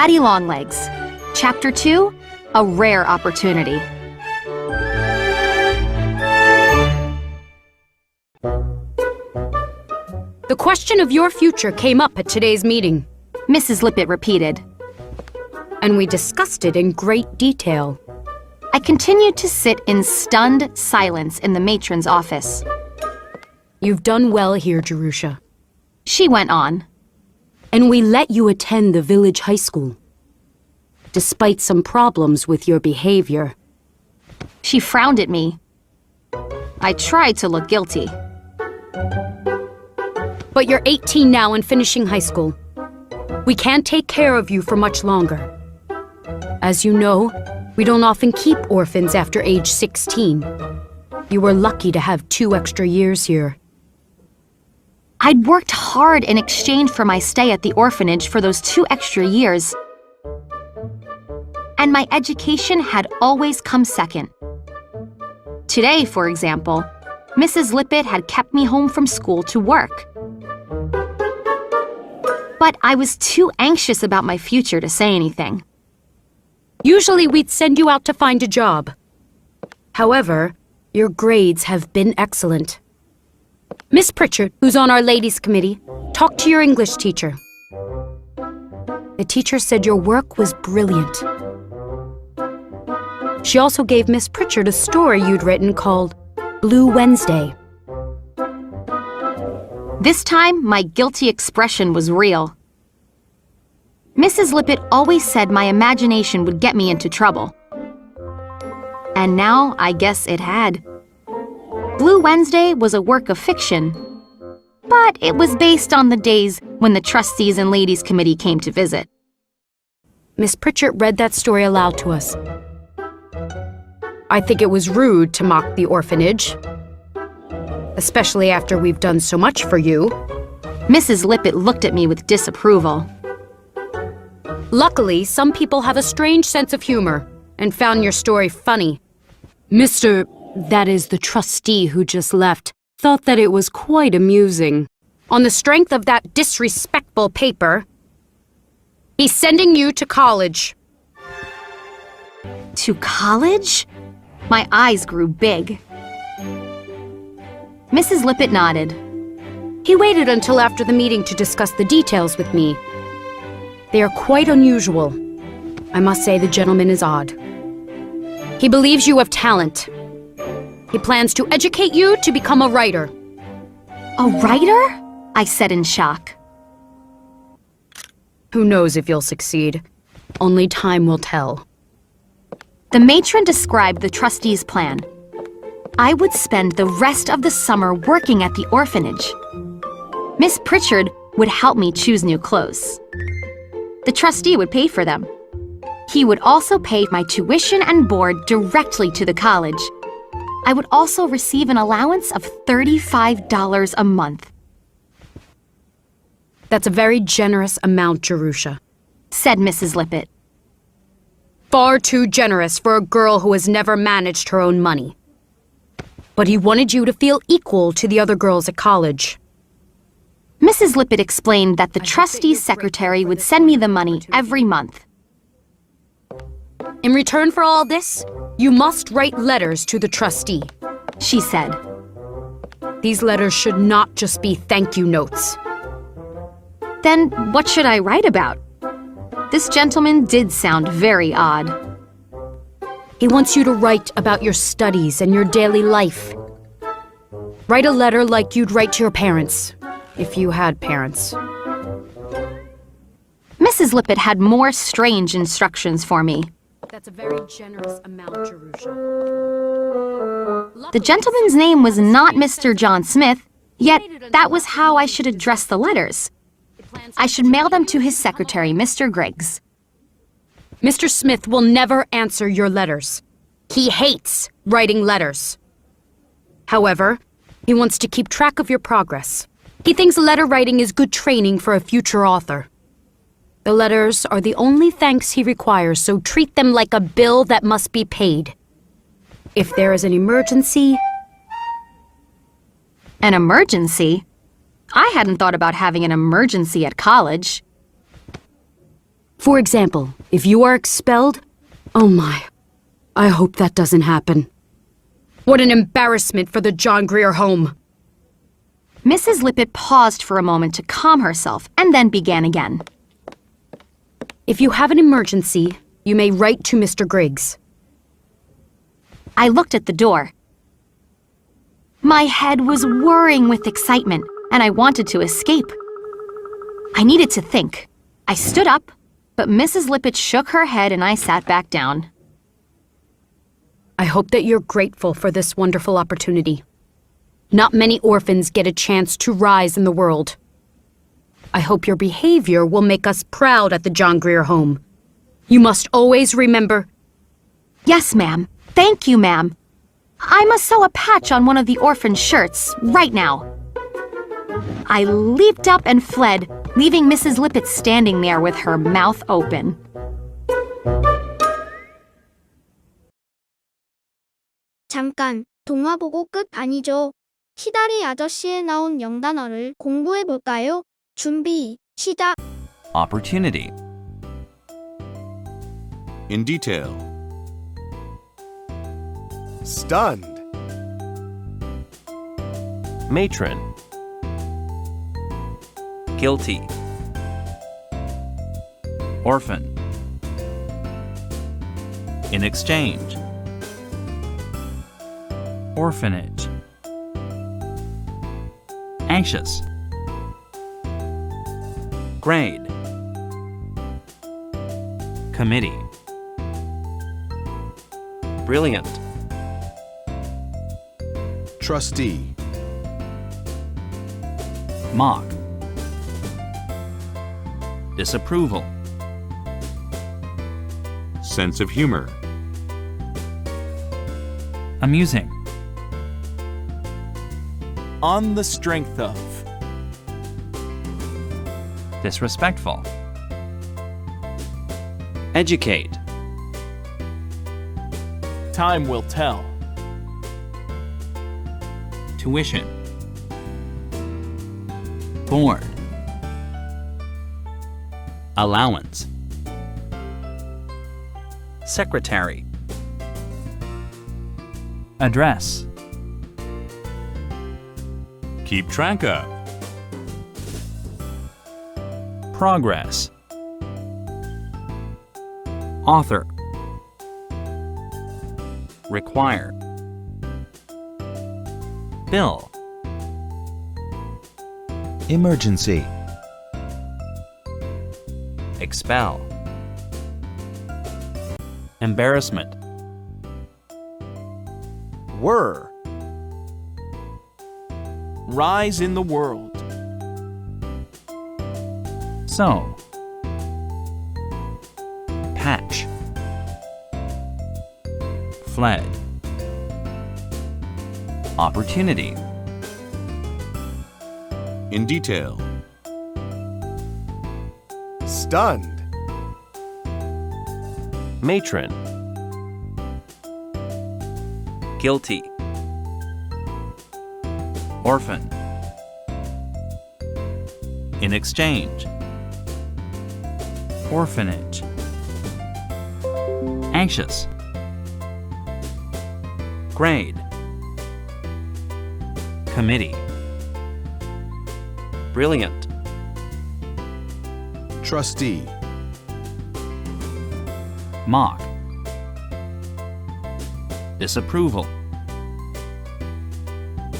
Daddy Longlegs. Chapter 2, A Rare Opportunity. The question of your future came up at today's meeting. Mrs. Lippett repeated. And we discussed it in great detail. I continued to sit in stunned silence in the matron's office. You've done well here, Jerusha. She went on. And we let you attend the village high school. Despite some problems with your behavior. She frowned at me. I tried to look guilty. But you're 18 now and finishing high school. We can't take care of you for much longer. As you know, we don't often keep orphans after age 16. You were lucky to have 2 extra years here. I'd worked hard in exchange for my stay at the orphanage for those 2 extra years. And my education had always come second. Today, for example, Mrs. Lippett had kept me home from school to work. But I was too anxious about my future to say anything. Usually we'd send you out to find a job. However, your grades have been excellent. Miss Pritchard, who's on our ladies' committee, talked to your English teacher. The teacher said your work was brilliant. She also gave Miss Pritchard a story you'd written called Blue Wednesday. This time, my guilty expression was real. Mrs. Lippett always said my imagination would get me into trouble. And now I guess it had. Blue Wednesday was a work of fiction, but it was based on the days when the trustees and ladies' committee came to visit. Miss Pritchard read that story aloud to us. I think it was rude to mock the orphanage, especially after we've done so much for you. Mrs. Lippett looked at me with disapproval. Luckily, some people have a strange sense of humor and found your story funny. That is the trustee who just left, thought that it was quite amusing. On the strength of that disrespectful paper, he's sending you to college. To college? My eyes grew big. Mrs. Lippett nodded. He waited until after the meeting to discuss the details with me. They are quite unusual. I must say the gentleman is odd. He believes you have talent. He plans to educate you to become a writer. A writer? I said in shock. Who knows if you'll succeed? Only time will tell. The matron described the trustee's plan. I would spend the rest of the summer working at the orphanage. Miss Pritchard would help me choose new clothes. The trustee would pay for them. He would also pay my tuition and board directly to the college. I would also receive an allowance of $35 a month. That's a very generous amount, Jerusha, said Mrs. Lippett. Far too generous for a girl who has never managed her own money. But he wanted you to feel equal to the other girls at college. Mrs. Lippett explained that the trustee's secretary would send me the money every month. In return for all this, you must write letters to the trustee, she said. These letters should not just be thank you notes. Then what should I write about? This gentleman did sound very odd. He wants you to write about your studies and your daily life. Write a letter like you'd write to your parents, if you had parents. Mrs. Lippett had more strange instructions for me. That's a very generous amount, Jerusha. The gentleman's name was not Mr. John Smith, yet that was how I should address the letters. I should mail them to his secretary, Mr. Griggs. Mr. Smith will never answer your letters. He hates writing letters. However, he wants to keep track of your progress. He thinks letter writing is good training for a future author. The letters are the only thanks he requires, so treat them like a bill that must be paid. If there is an emergency... An emergency? I hadn't thought about having an emergency at college. For example, if you are expelled, oh my, I hope that doesn't happen. What an embarrassment for the John Grier home. Mrs. Lippett paused for a moment to calm herself and then began again. If you have an emergency, you may write to Mr. Griggs. I looked at the door. My head was whirring with excitement, and I wanted to escape. I needed to think. I stood up, but Mrs. Lippett shook her head and I sat back down. I hope that you're grateful for this wonderful opportunity. Not many orphans get a chance to rise in the world. I hope your behavior will make us proud at the John Grier home. You must always remember... Yes, ma'am. Thank you, ma'am. I must sew a patch on one of the orphan shirts, right now. I leaped up and fled, leaving Mrs. Lippett standing there with her mouth open. 잠깐, 동화 보고 끝 아니죠? 키다리아저씨에 나온 영단어를 공부해 볼까요? 준비, 시작! Opportunity. In detail. Stunned. Matron. Guilty. Orphan. In exchange. Orphanage. Anxious. Grade. Committee. Brilliant. Trustee. Mock. Disapproval. Sense of humor. Amusing. On the strength of. Disrespectful. Educate. Time will tell. Tuition. Board. Allowance. Secretary. Address. Keep track of. Progress. Author. Require. Bill. Emergency. Expel. Embarrassment. Were. Rise in the world. So. Patch. Fled. Opportunity. In detail. Stunned. Matron. Guilty. Orphan. In exchange. Orphanage. Anxious. Grade. Committee. Brilliant. Trustee. Mock. Disapproval.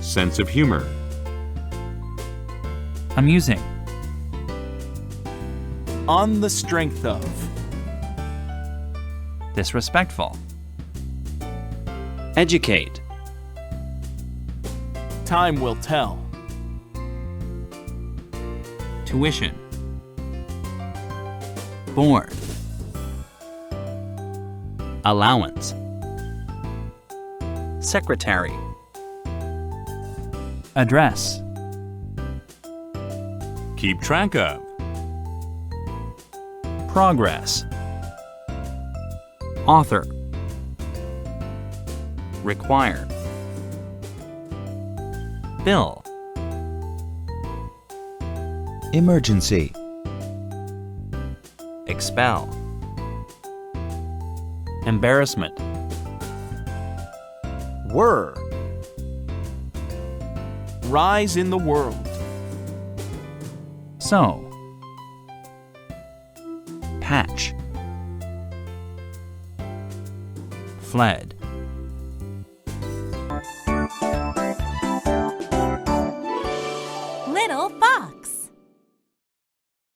Sense of humor. Amusing. On the strength of. Disrespectful. Educate. Time will tell. Tuition. Board. Allowance. Secretary. Address. Keep track of. Progress. Author. Require. Bill. Emergency. expel, embarrassment, Were. Rise in the world. so, patch, fled,